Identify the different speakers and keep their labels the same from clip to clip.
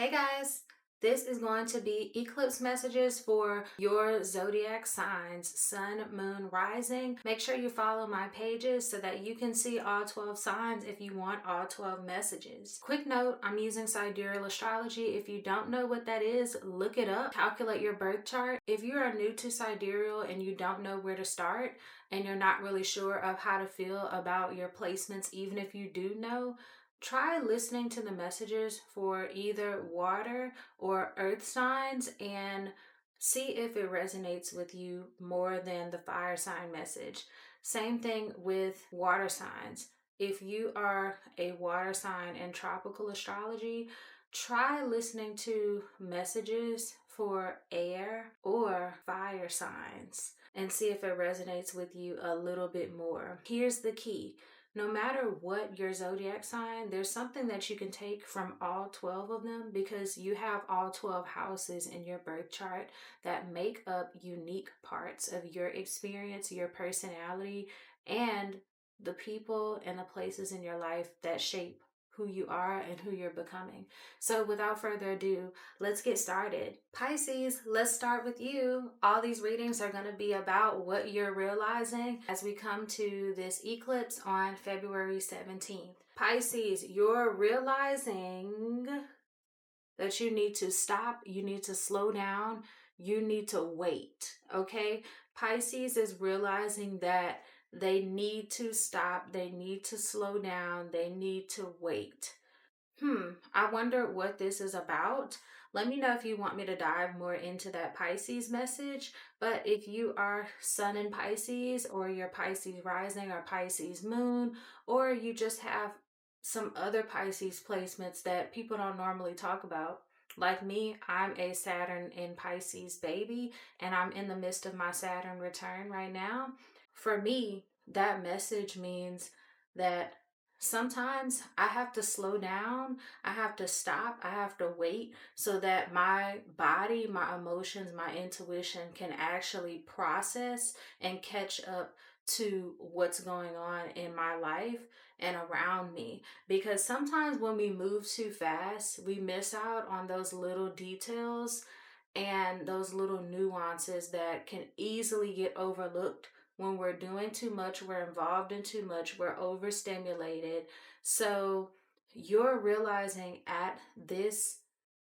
Speaker 1: Hey guys, this is going to be eclipse messages for your zodiac signs, sun, moon, rising. Make sure you follow my pages so that you can see all 12 signs if you want all 12 messages. Quick note, I'm using sidereal astrology. If you don't know what that is, look it up. Calculate your birth chart. If you are new to sidereal and you don't know where to start and you're not really sure of how to feel about your placements, even if you do know, try listening to the messages for either water or earth signs and see if it resonates with you more than the fire sign message. Same thing with water signs. If you are a water sign in tropical astrology, try listening to messages for air or fire signs and see if it resonates with you a little bit more. Here's the key. No matter what your zodiac sign, there's something that you can take from all 12 of them because you have all 12 houses in your birth chart that make up unique parts of your experience, your personality, and the people and the places in your life that shape who you are and who you're becoming. So without further ado, let's get started. Pisces, let's start with you. All these readings are going to be about what you're realizing as we come to this eclipse on February 17th. Pisces, you're realizing that you need to stop, you need to slow down, you need to wait, okay? Pisces is realizing that they need to stop, they need to slow down, they need to wait. I wonder what this is about. Let me know if you want me to dive more into that Pisces message. But if you are Sun in Pisces, or your Pisces rising or Pisces moon, or you just have some other Pisces placements that people don't normally talk about, like me, I'm a Saturn in Pisces baby, and I'm in the midst of my Saturn return right now. For me, that message means that sometimes I have to slow down, I have to stop, I have to wait so that my body, my emotions, my intuition can actually process and catch up to what's going on in my life and around me. Because sometimes when we move too fast, we miss out on those little details and those little nuances that can easily get overlooked when we're doing too much, we're involved in too much, we're overstimulated. So you're realizing at this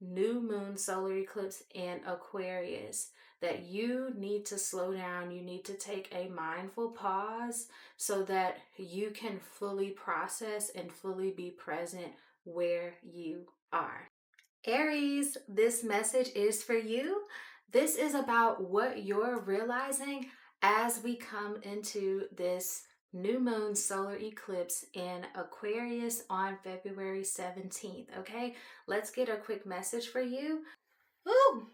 Speaker 1: new moon solar eclipse in Aquarius that you need to slow down, you need to take a mindful pause so that you can fully process and fully be present where you are. Aries, this message is for you. This is about what you're realizing as we come into this new moon solar eclipse in Aquarius on February 17th. Okay, let's get a quick message for you. Woo!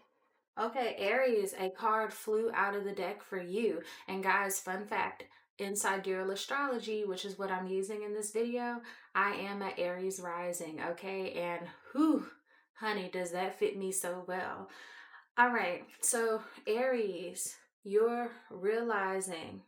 Speaker 1: Okay, Aries, a card flew out of the deck for you. And guys, fun fact, in sidereal astrology, which is what I'm using in this video, I am an Aries rising, okay? And whew, honey, does that fit me so well. All right, so Aries, you're realizing,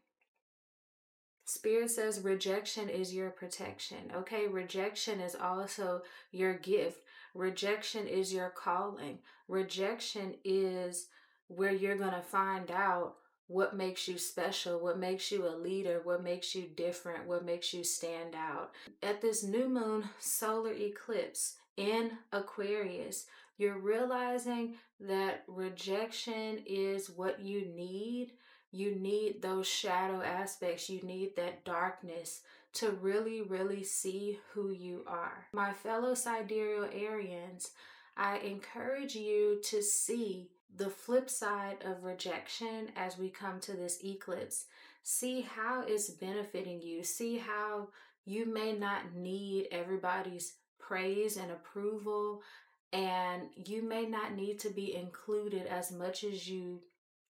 Speaker 1: Spirit says rejection is your protection, okay? Rejection is also your gift. Rejection is your calling. Rejection is where you're going to find out what makes you special, what makes you a leader, what makes you different, what makes you stand out. At this new moon solar eclipse in Aquarius, you're realizing that rejection is what you need. You need those shadow aspects. You need that darkness to really, really see who you are. My fellow sidereal Arians, I encourage you to see the flip side of rejection as we come to this eclipse. See how it's benefiting you. See how you may not need everybody's praise and approval, and you may not need to be included as much as you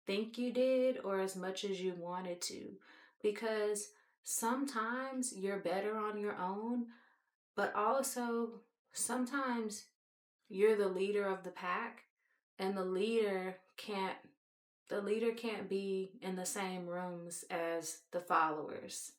Speaker 1: think you did or as much as you wanted to, because sometimes you're better on your own, but also sometimes you're the leader of the pack, and the leader can't be in the same rooms as the followers.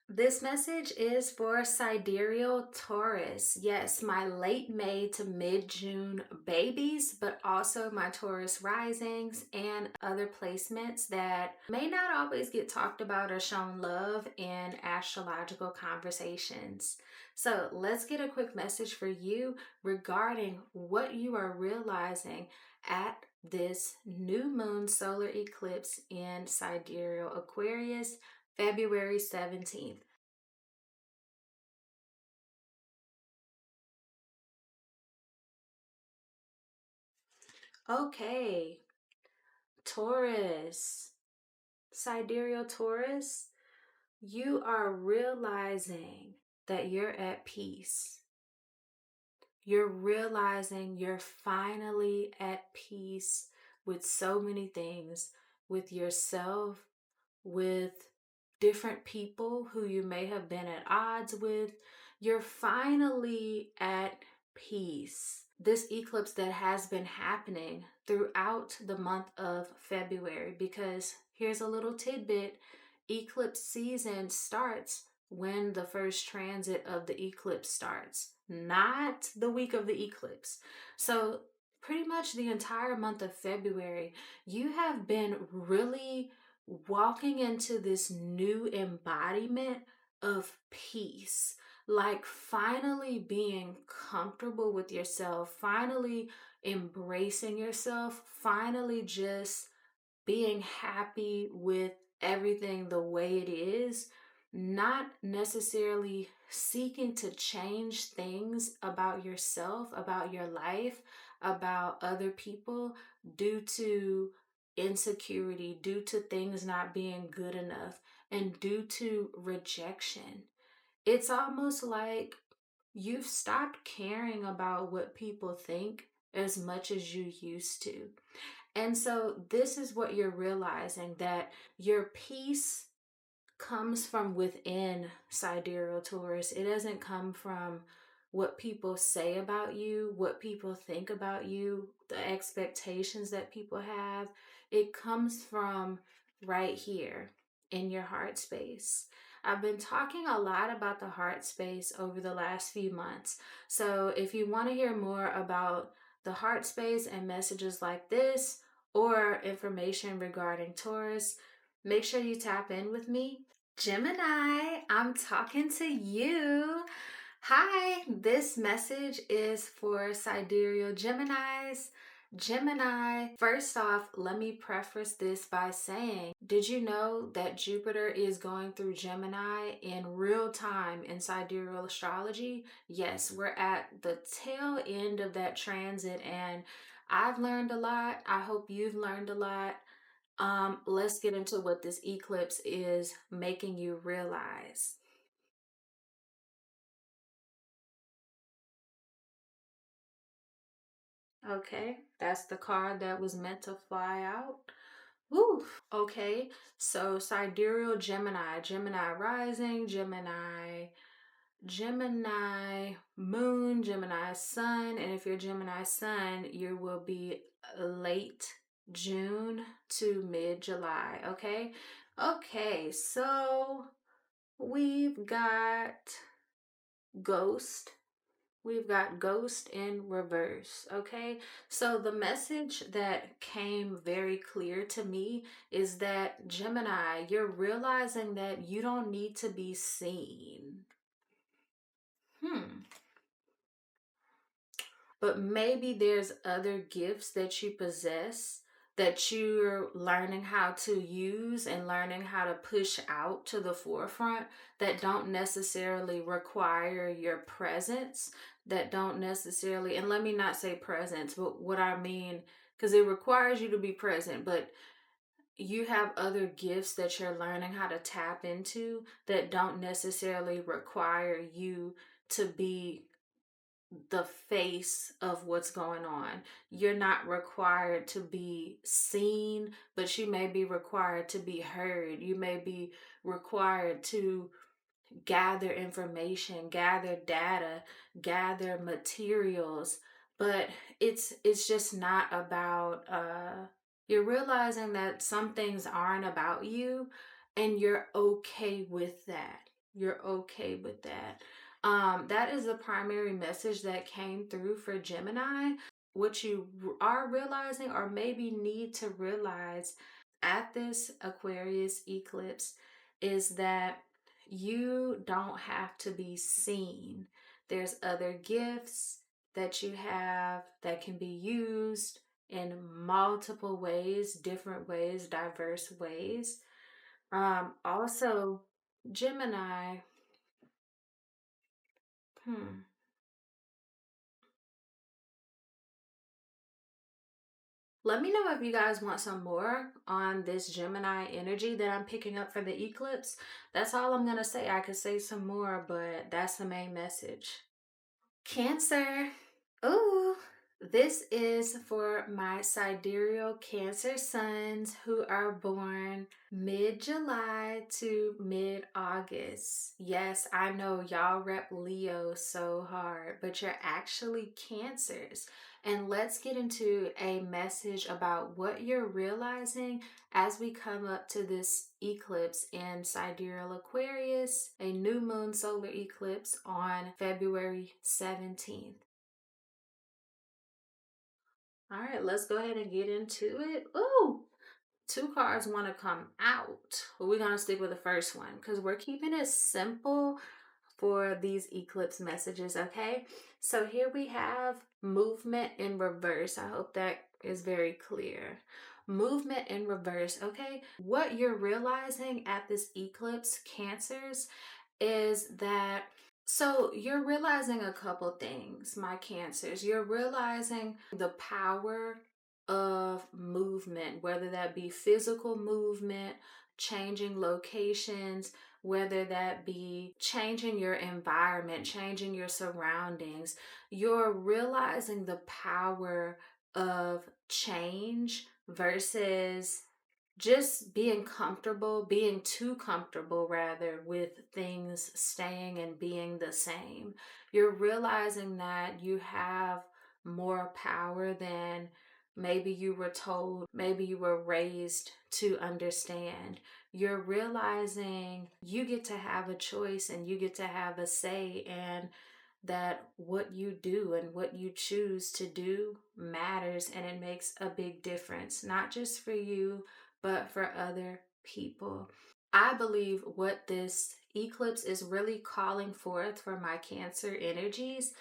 Speaker 1: This message is for sidereal Taurus. Yes, my late May to mid June babies, but also my Taurus risings and other placements that may not always get talked about or shown love in astrological conversations. So let's get a quick message for you regarding what you are realizing at this new moon solar eclipse in sidereal Aquarius, February 17th. Okay, Taurus, sidereal Taurus, you are realizing that you're at peace. You're realizing you're finally at peace with so many things, with yourself, with different people who you may have been at odds with. You're finally at peace. This eclipse that has been happening throughout the month of February, because here's a little tidbit: eclipse season starts when the first transit of the eclipse starts, not the week of the eclipse. So, pretty much the entire month of February, you have been really walking into this new embodiment of peace, like finally being comfortable with yourself, finally embracing yourself, finally just being happy with everything the way it is, not necessarily seeking to change things about yourself, about your life, about other people due to insecurity, due to things not being good enough, and due to rejection. It's almost like you've stopped caring about what people think as much as you used to. And so this is what you're realizing, that your peace comes from within, sidereal Taurus. It doesn't come from what people say about you, what people think about you, the expectations that people have. It comes from right here in your heart space. I've been talking a lot about the heart space over the last few months. So if you want to hear more about the heart space and messages like this, or information regarding Taurus, make sure you tap in with me. Gemini, I'm talking to you. Hi, this message is for sidereal Geminis. Gemini, first off, let me preface this by saying, did you know that Jupiter is going through Gemini in real time in sidereal astrology? Yes, we're at the tail end of that transit, and I've learned a lot. I hope you've learned a lot. Let's get into what this eclipse is making you realize. Okay, that's the card that was meant to fly out. Woo! Okay, so sidereal Gemini, Gemini rising, Gemini moon, Gemini sun, and if you're Gemini sun, you will be late June to mid July. Okay, okay, so we've got Ghost. We've got Ghost in reverse, okay? So the message that came very clear to me is that Gemini, you're realizing that you don't need to be seen. Hmm. But maybe there's other gifts that you possess that you're learning how to use and learning how to push out to the forefront that don't necessarily require your presence, that don't necessarily, and let me not say presence, but what I mean, because it requires you to be present, but you have other gifts that you're learning how to tap into that don't necessarily require you to be the face of what's going on. You're not required to be seen, but you may be required to be heard. You may be required to gather information, gather data, gather materials, but it's just not about you're realizing that some things aren't about you, and you're okay with that. you're okay with that. That is the primary message that came through for Gemini. What you are realizing, or maybe need to realize at this Aquarius eclipse, is that you don't have to be seen. There's other gifts that you have that can be used in multiple ways, different ways, diverse ways. Also, Gemini, hmm. Let me know if you guys want some more on this Gemini energy that I'm picking up for the eclipse. That's all I'm gonna say. I could say some more, but that's the main message. Cancer. Ooh, this is for my sidereal Cancer sons who are born mid-July to mid-August. Yes, I know y'all rep Leo so hard, but you're actually Cancers. And let's get into a message about what you're realizing as we come up to this eclipse in sidereal Aquarius, a new moon solar eclipse on February 17th. All right, let's go ahead and get into it. Ooh, two cards want to come out, but we're going to stick with the first one because we're keeping it simple for these eclipse messages, okay? So here we have movement in reverse. I hope that is very clear. Movement in reverse, okay? What you're realizing at this eclipse, Cancers, is that so you're realizing a couple things, my Cancers. You're realizing the power of movement, whether that be physical movement, changing locations, whether that be changing your environment, changing your surroundings. You're realizing the power of change versus just being comfortable, being too comfortable rather, with things staying and being the same. You're realizing that you have more power than maybe you were told, maybe you were raised to understand. You're realizing you get to have a choice and you get to have a say, and that what you do and what you choose to do matters, and it makes a big difference, not just for you, but for other people. I believe what this eclipse is really calling forth for my Cancer energies,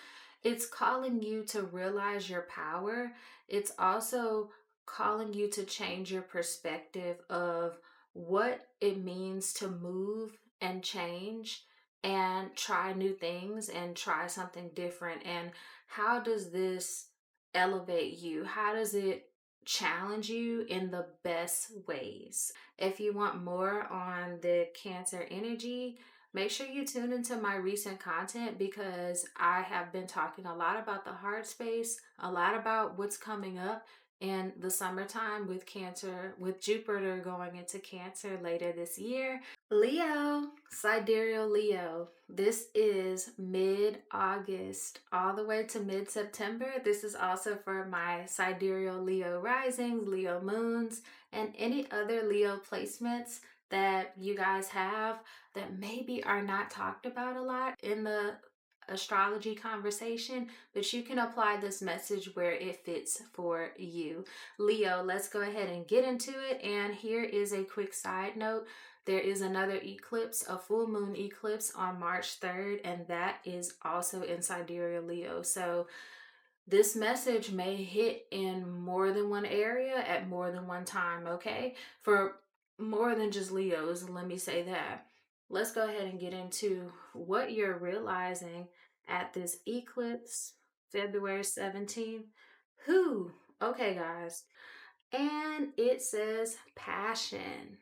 Speaker 1: it's calling you to realize your power. It's also calling you to change your perspective of what it means to move and change and try new things and try something different. And how does this elevate you? How does it challenge you in the best ways? If you want more on the Cancer energy, make sure you tune into my recent content because I have been talking a lot about the heart space, a lot about what's coming up in the summertime with Cancer, with Jupiter going into Cancer later this year. Leo, sidereal Leo. This is mid August all the way to mid September. This is also for my sidereal Leo risings, Leo moons, and any other Leo placements that you guys have that maybe are not talked about a lot in the astrology conversation, but you can apply this message where it fits for you. Leo, let's go ahead and get into it. And here is a quick side note. There is another eclipse, a full moon eclipse on March 3rd, and that is also in sidereal Leo. So this message may hit in more than one area at more than one time, okay? For more than just Leos, let me say that. Let's go ahead and get into what you're realizing at this eclipse, February 17th. Who? Okay, guys. And it says passion.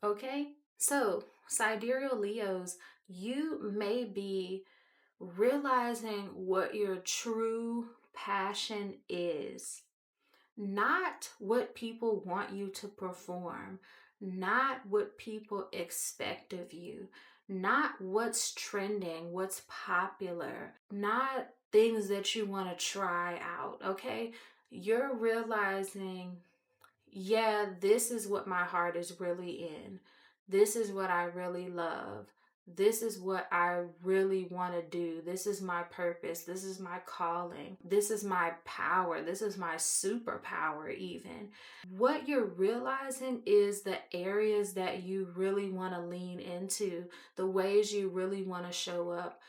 Speaker 1: Okay? So, sidereal Leos, you may be realizing what your true passion is, not what people want you to perform, not what people expect of you, not what's trending, what's popular, not things that you want to try out, okay? You're realizing, yeah, this is what my heart is really in. This is what I really love. This is what I really want to do. This is my purpose. This is my calling. This is my power. This is my superpower, even. What you're realizing is the areas that you really want to lean into, the ways you really want to show up.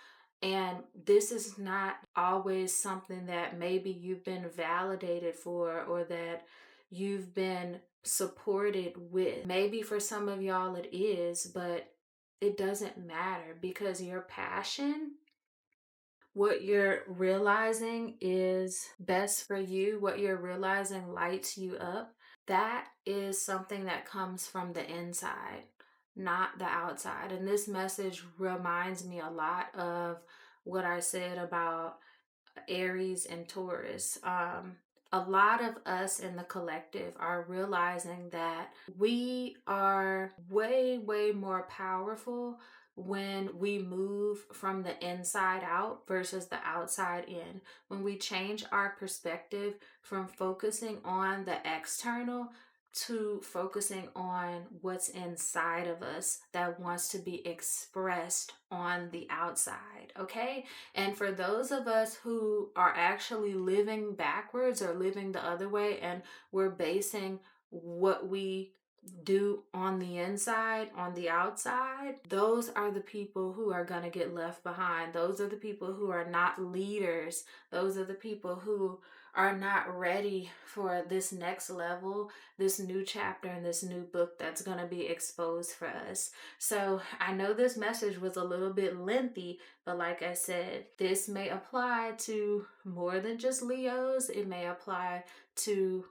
Speaker 1: And this is not always something that maybe you've been validated for or that you've been supported with. Maybe for some of y'all it is, but it doesn't matter because your passion, what you're realizing is best for you, what you're realizing lights you up, that is something that comes from the inside, not the outside. And this message reminds me a lot of what I said about Aries and Taurus. A lot of us in the collective are realizing that we are way, way more powerful when we move from the inside out versus the outside in. When we change our perspective from focusing on the external to focusing on what's inside of us that wants to be expressed on the outside, okay? And for those of us who are actually living backwards or living the other way, and we're basing what we do on the inside on the outside, those are the people who are going to get left behind. Those are the people who are not leaders. Those are the people who are not ready for this next level, this new chapter in this new book that's going to be exposed for us. So I know this message was a little bit lengthy, but like I said, this may apply to more than just Leos. It may apply to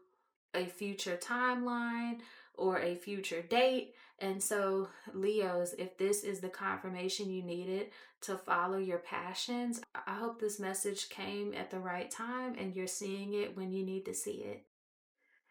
Speaker 1: a future timeline or a future date. And so, Leos, if this is the confirmation you needed to follow your passions, I hope this message came at the right time and you're seeing it when you need to see it.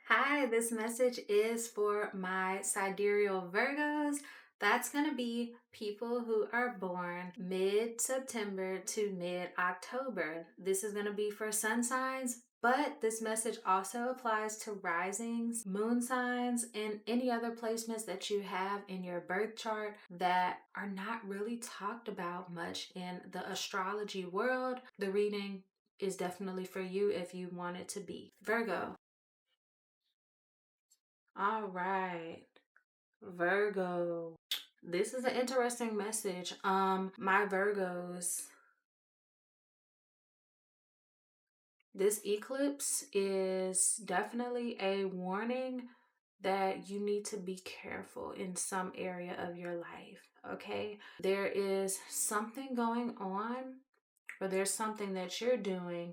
Speaker 1: Hi, this message is for my sidereal Virgos. That's going to be people who are born mid-September to mid-October. This is going to be for sun signs, but this message also applies to risings, moon signs, and any other placements that you have in your birth chart that are not really talked about much in the astrology world. The reading is definitely for you if you want it to be. Virgo. All right. Virgo. This is an interesting message. My Virgos, this eclipse is definitely a warning that you need to be careful in some area of your life, okay? There is something going on, or there's something that you're doing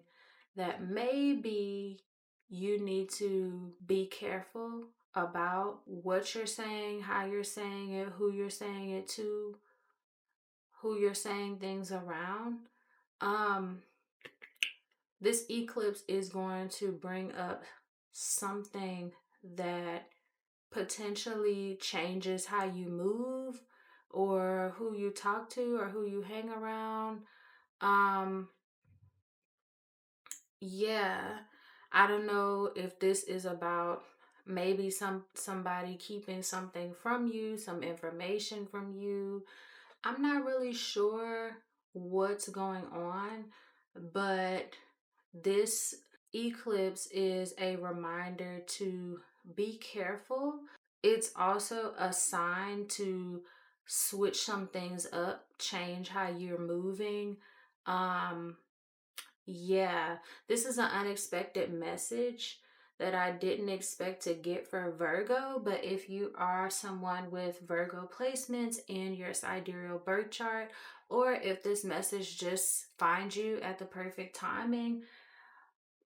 Speaker 1: that maybe you need to be careful about what you're saying, how you're saying it, who you're saying it to, who you're saying things around. Um, this eclipse is going to bring up something that potentially changes how you move or who you talk to or who you hang around. Um, Yeah, I don't know if this is about maybe somebody keeping something from you, some information from you. I'm not really sure what's going on, but this eclipse is a reminder to be careful. It's also a sign to switch some things up, change how you're moving. Um yeah, this is an unexpected message that I didn't expect to get for Virgo. But if you are someone with Virgo placements in your sidereal birth chart, or if this message just finds you at the perfect timing,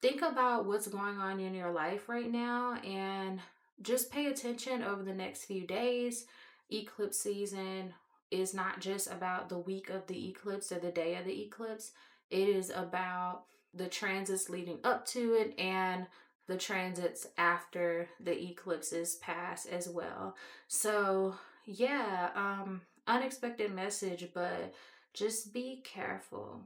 Speaker 1: think about what's going on in your life right now and just pay attention over the next few days. Eclipse season is not just about the week of the eclipse or the day of the eclipse, it is about the transits leading up to it and the transits after the eclipses pass as well. So, yeah, unexpected message, but just be careful.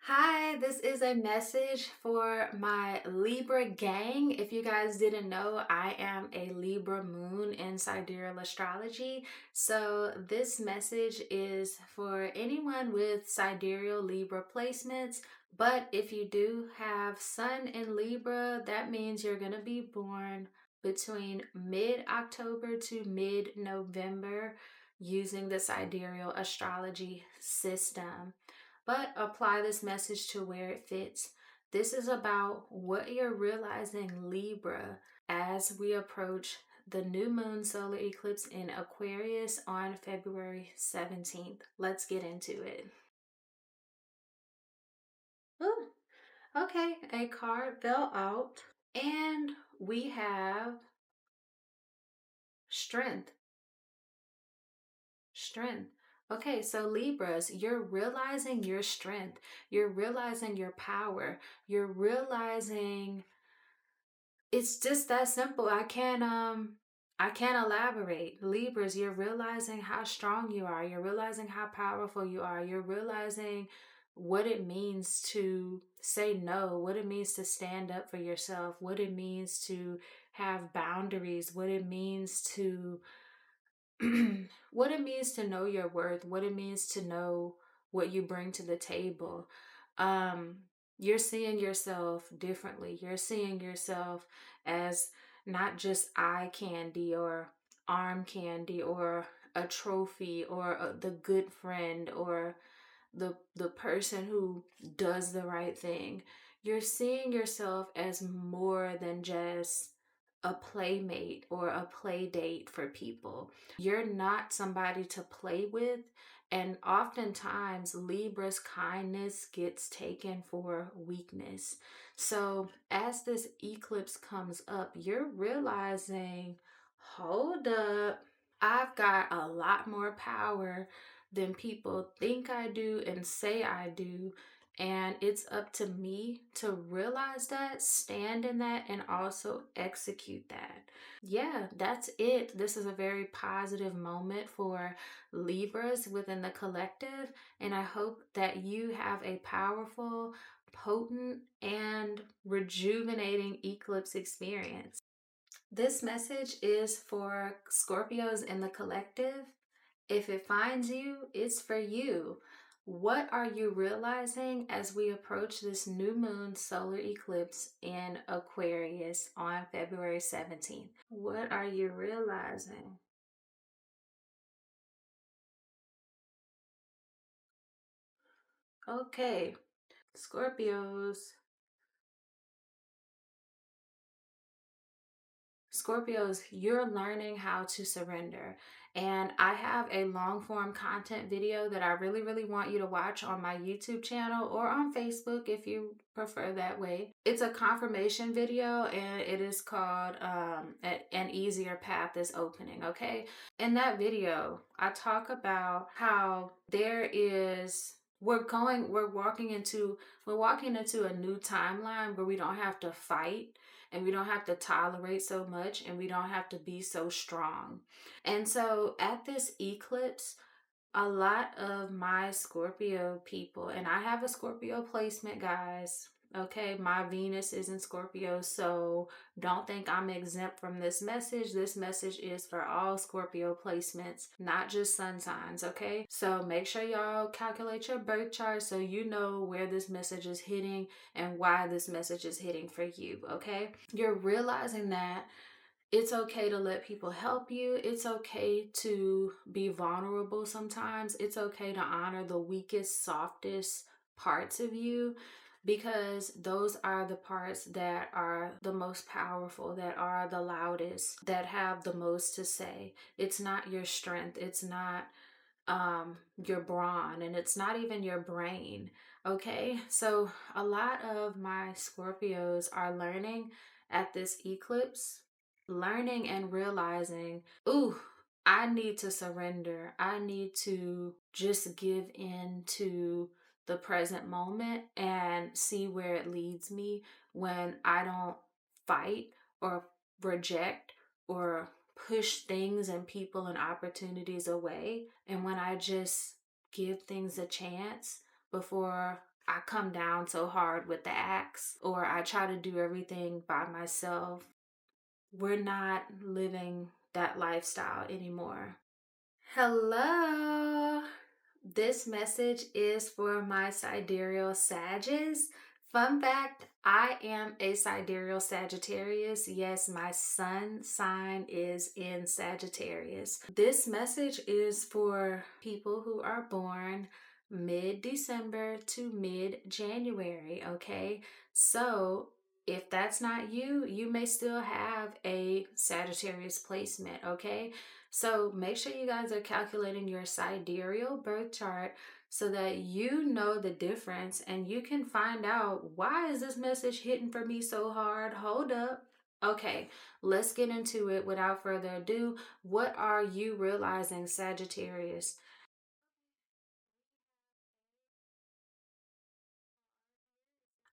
Speaker 1: Hi, this is a message for my Libra gang. If you guys didn't know, I am a Libra moon in sidereal astrology. So this message is for anyone with sidereal Libra placements. But if you do have Sun in Libra, that means you're going to be born between mid-October to mid-November using the sidereal astrology system, but apply this message to where it fits. This is about what you're realizing, Libra, as we approach the new moon solar eclipse in Aquarius on February 17th. Let's get into it. Ooh, okay, a card fell out, and we have strength. Strength. Okay, so Libras, you're realizing your strength. You're realizing your power. You're realizing it's just that simple. I can't elaborate. Libras, you're realizing how strong you are. You're realizing how powerful you are. You're realizing what it means to say no, what it means to stand up for yourself, what it means to have boundaries, what it means to what it means to know your worth, what it means to know what you bring to the table. Um, you're seeing yourself differently. You're seeing yourself as not just eye candy or arm candy or a trophy or the good friend or the person who does the right thing. You're seeing yourself as more than just a playmate or a play date for people. You're not somebody to play with. And oftentimes, Libra's kindness gets taken for weakness. So, as this eclipse comes up, you're realizing, hold up, I've got a lot more power than people think I do and say I do. And it's up to me to realize that, stand in that, and also execute that. Yeah, that's it. This is a very positive moment for Libras within the collective. And I hope that you have a powerful, potent, and rejuvenating eclipse experience. This message is for Scorpios in the collective. If it finds you, it's for you. What are you realizing as we approach this new moon solar eclipse in Aquarius on February 17th? What are you realizing? Okay, Scorpios. Scorpios, you're learning how to surrender. And I have a long form content video that I really, really want you to watch on my YouTube channel or on Facebook if you prefer that way. It's a confirmation video and it is called An Easier Path is Opening, okay? In that video, I talk about how we're walking into a new timeline where we don't have to fight and we don't have to tolerate so much and we don't have to be so strong. And so at this eclipse, a lot of my Scorpio people, and I have a Scorpio placement, guys. Okay, my Venus is in Scorpio, so don't think I'm exempt from this message. This message is for all Scorpio placements, not just sun signs, okay? So make sure y'all calculate your birth chart so you know where this message is hitting and why this message is hitting for you, okay? You're realizing that it's okay to let people help you. It's okay to be vulnerable sometimes. It's okay to honor the weakest, softest parts of you because those are the parts that are the most powerful, that are the loudest, that have the most to say. It's not your strength. It's not your brawn, and it's not even your brain. Okay, so a lot of my Scorpios are learning at this eclipse, learning and realizing, ooh, I need to surrender. I need to just give in to the present moment and see where it leads me when I don't fight or reject or push things and people and opportunities away. And when I just give things a chance before I come down so hard with the axe, or I try to do everything by myself. We're not living that lifestyle anymore. Hello. This message is for my sidereal Sages. Fun fact, I am a sidereal Sagittarius. Yes, my sun sign is in Sagittarius. This message is for people who are born mid-December to mid-January, okay? So if that's not you, you may still have a Sagittarius placement, okay? So make sure you guys are calculating your sidereal birth chart so that you know the difference and you can find out, why is this message hitting for me so hard? Hold up. Okay, let's get into it without further ado. What are you realizing, Sagittarius?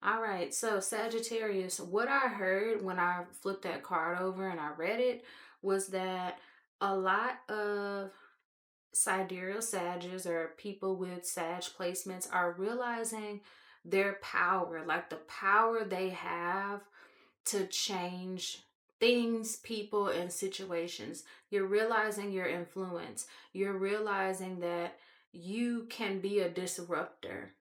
Speaker 1: All right, so Sagittarius, what I heard when I flipped that card over and I read it was that a lot of sidereal Sages or people with Sag placements are realizing their power, like the power they have to change things, people, and situations. You're realizing your influence. You're realizing that you can be a disruptor.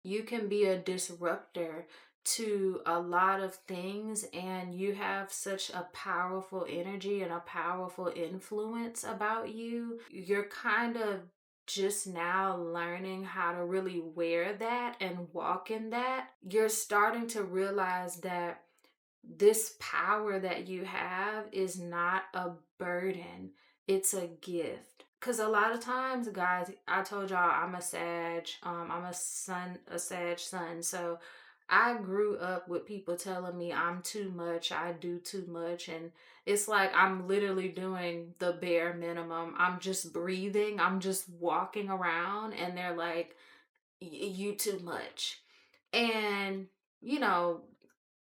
Speaker 1: You can be a disruptor to a lot of things, and you have such a powerful energy and a powerful influence about you. You're kind of just now learning how to really wear that and walk in that. You're starting to realize that this power that you have is not a burden, it's a gift. Because a lot of times, guys, I told y'all I'm a Sag, I'm a Sag sun. So I grew up with people telling me I'm too much, I do too much. And it's like I'm literally doing the bare minimum. I'm just breathing, I'm just walking around, and they're like, You too much. And, you know,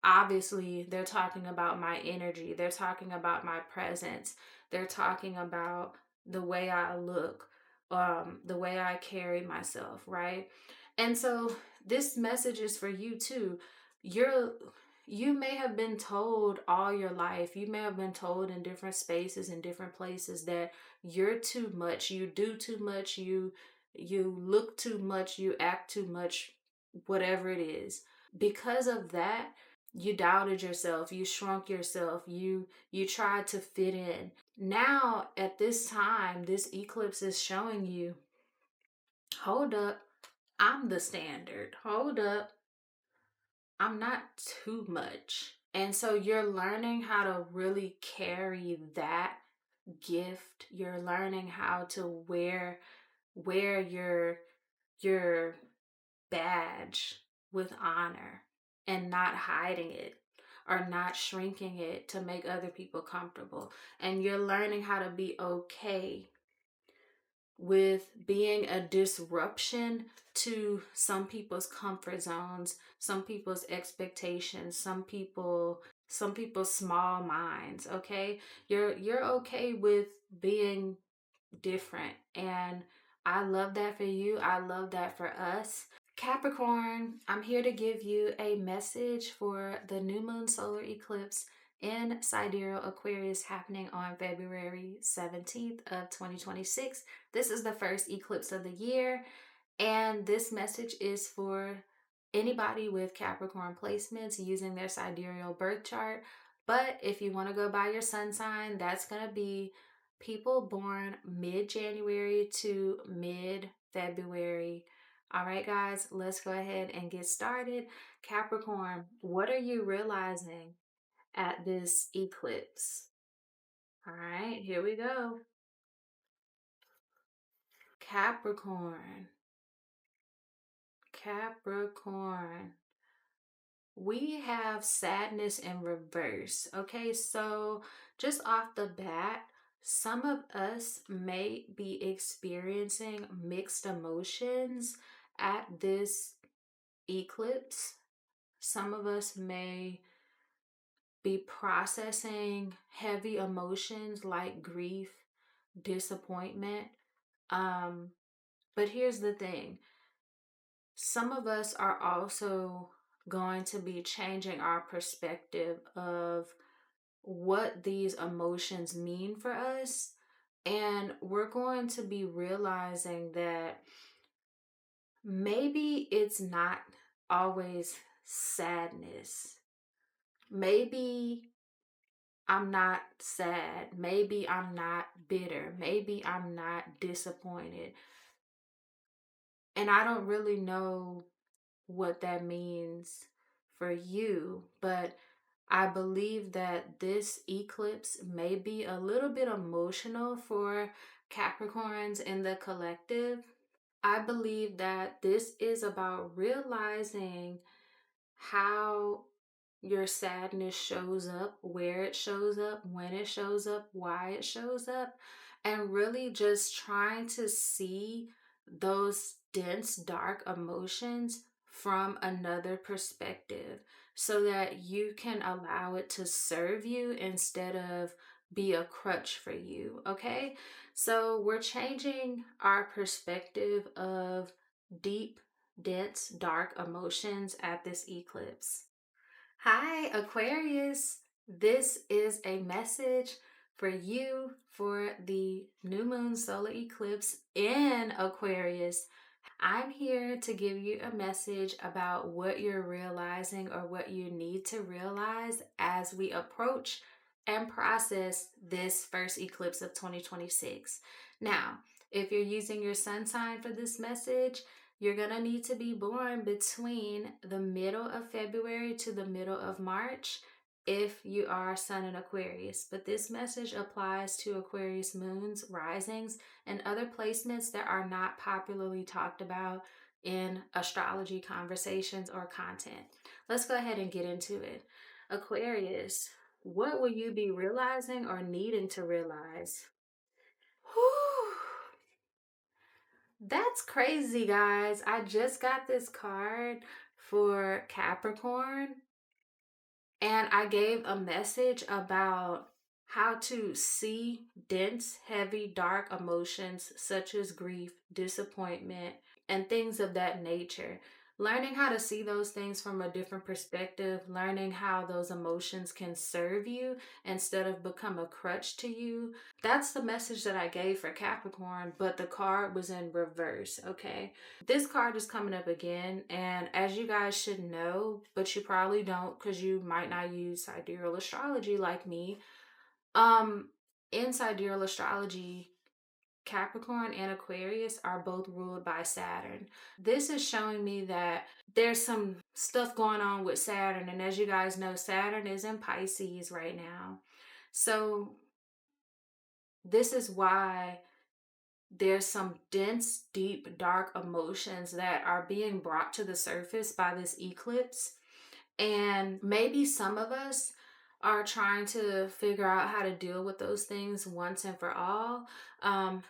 Speaker 1: obviously they're talking about my energy, they're talking about my presence, they're talking about the way I look, the way I carry myself, right? And so this message is for you too. you're you may have been told all your life, you may have been told in different spaces and different places that you're too much, you do too much, you look too much, you act too much, whatever it is. Because of that, you doubted yourself, you shrunk yourself, you tried to fit in. Now at this time, this eclipse is showing you, hold up, I'm the standard. Hold up, I'm not too much. And so you're learning how to really carry that gift. You're learning how to wear your badge with honor and not hiding it or not shrinking it to make other people comfortable. And you're learning how to be okay with being a disruption to some people's comfort zones, some people's expectations, some people's small minds, okay? You're okay with being different, and I love that for you. I love that for us. Capricorn, I'm here to give you a message for the new moon solar eclipse in sidereal Aquarius happening on February 17th of 2026. This is the first eclipse of the year, and this message is for anybody with Capricorn placements using their sidereal birth chart. But if you want to go by your sun sign, that's going to be people born mid-January to mid-February. All right, guys, let's go ahead and get started. Capricorn, what are you realizing at this eclipse? All right, here we go. Capricorn. Capricorn. We have sadness in reverse. Okay, so just off the bat, some of us may be experiencing mixed emotions at this eclipse. Some of us may be processing heavy emotions like grief, disappointment. Um, but here's the thing. some of us are also going to be changing our perspective of what these emotions mean for us. And we're going to be realizing that maybe it's not always sadness. Maybe I'm not sad. Maybe I'm not bitter. Maybe I'm not disappointed. And I don't really know what that means for you, but I believe that this eclipse may be a little bit emotional for Capricorns in the collective. I believe that this is about realizing how your sadness shows up, where it shows up, when it shows up, why it shows up, and really just trying to see those dense, dark emotions from another perspective so that you can allow it to serve you instead of be a crutch for you. Okay, so we're changing our perspective of deep, dense, dark emotions at this eclipse. Hi, Aquarius. This is a message for you for the new moon solar eclipse in Aquarius. I'm here to give you a message about what you're realizing or what you need to realize as we approach and process this first eclipse of 2026. Now, if you're using your sun sign for this message, you're going to need to be born between the middle of February to the middle of March if you are Sun in Aquarius. But this message applies to Aquarius moons, risings, and other placements that are not popularly talked about in astrology conversations or content. Let's go ahead and get into it. Aquarius, what will you be realizing or needing to realize? Whew. That's crazy, guys. I just got this card for Capricorn, and I gave a message about how to see dense, heavy, dark emotions such as grief, disappointment, and things of that nature. Learning how to see those things from a different perspective, learning how those emotions can serve you instead of become a crutch to you. That's the message that I gave for Capricorn, but the card was in reverse, okay? This card is coming up again, and as you guys should know, but you probably don't because you might not use sidereal astrology like me. In sidereal astrology, Capricorn and Aquarius are both ruled by Saturn. This is showing me that there's some stuff going on with Saturn, and as you guys know, Saturn is in Pisces right now. So this is why there's some dense, deep, dark emotions that are being brought to the surface by this eclipse. And maybe some of us are trying to figure out how to deal with those things once and for all.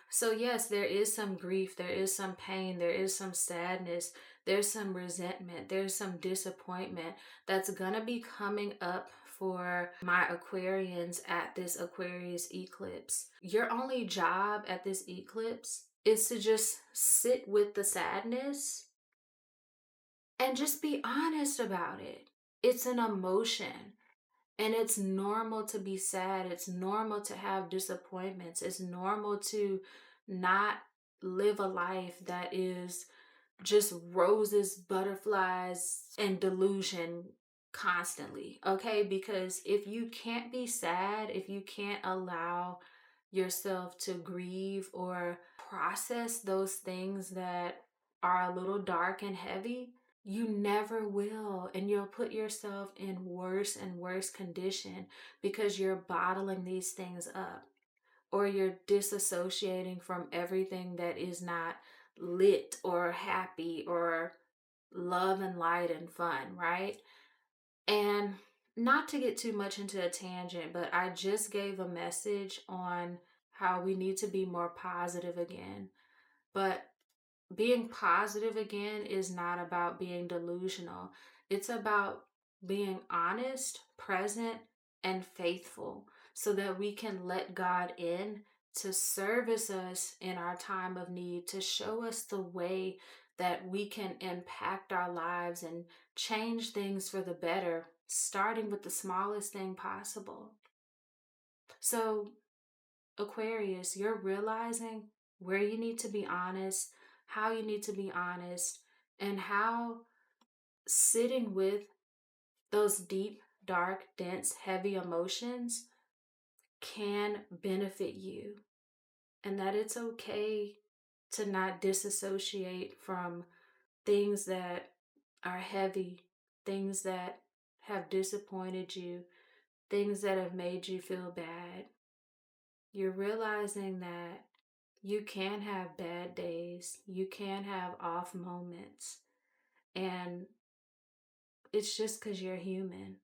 Speaker 1: So, yes, there is some grief, there is some pain, there is some sadness, there's some resentment, there's some disappointment that's gonna be coming up for my Aquarians at this Aquarius eclipse. Your only job at this eclipse is to just sit with the sadness and just be honest about it. It's an emotion. And it's normal to be sad. It's normal to have disappointments. It's normal to not live a life that is just roses, butterflies, and delusion constantly. Okay? Because if you can't be sad, if you can't allow yourself to grieve or process those things that are a little dark and heavy, you never will. And you'll put yourself in worse and worse condition because you're bottling these things up or you're disassociating from everything that is not lit or happy or love and light and fun, right? And not to get too much into a tangent, but I just gave a message on how we need to be more positive again. But being positive again is not about being delusional. It's about being honest, present, and faithful so that we can let God in to service us in our time of need, to show us the way that we can impact our lives and change things for the better, starting with the smallest thing possible. So, Aquarius, you're realizing where you need to be honest, how you need to be honest, and how sitting with those deep, dark, dense, heavy emotions can benefit you, and that it's okay to not disassociate from things that are heavy, things that have disappointed you, things that have made you feel bad. You're realizing that you can have bad days, you can have off moments, and it's just because you're human.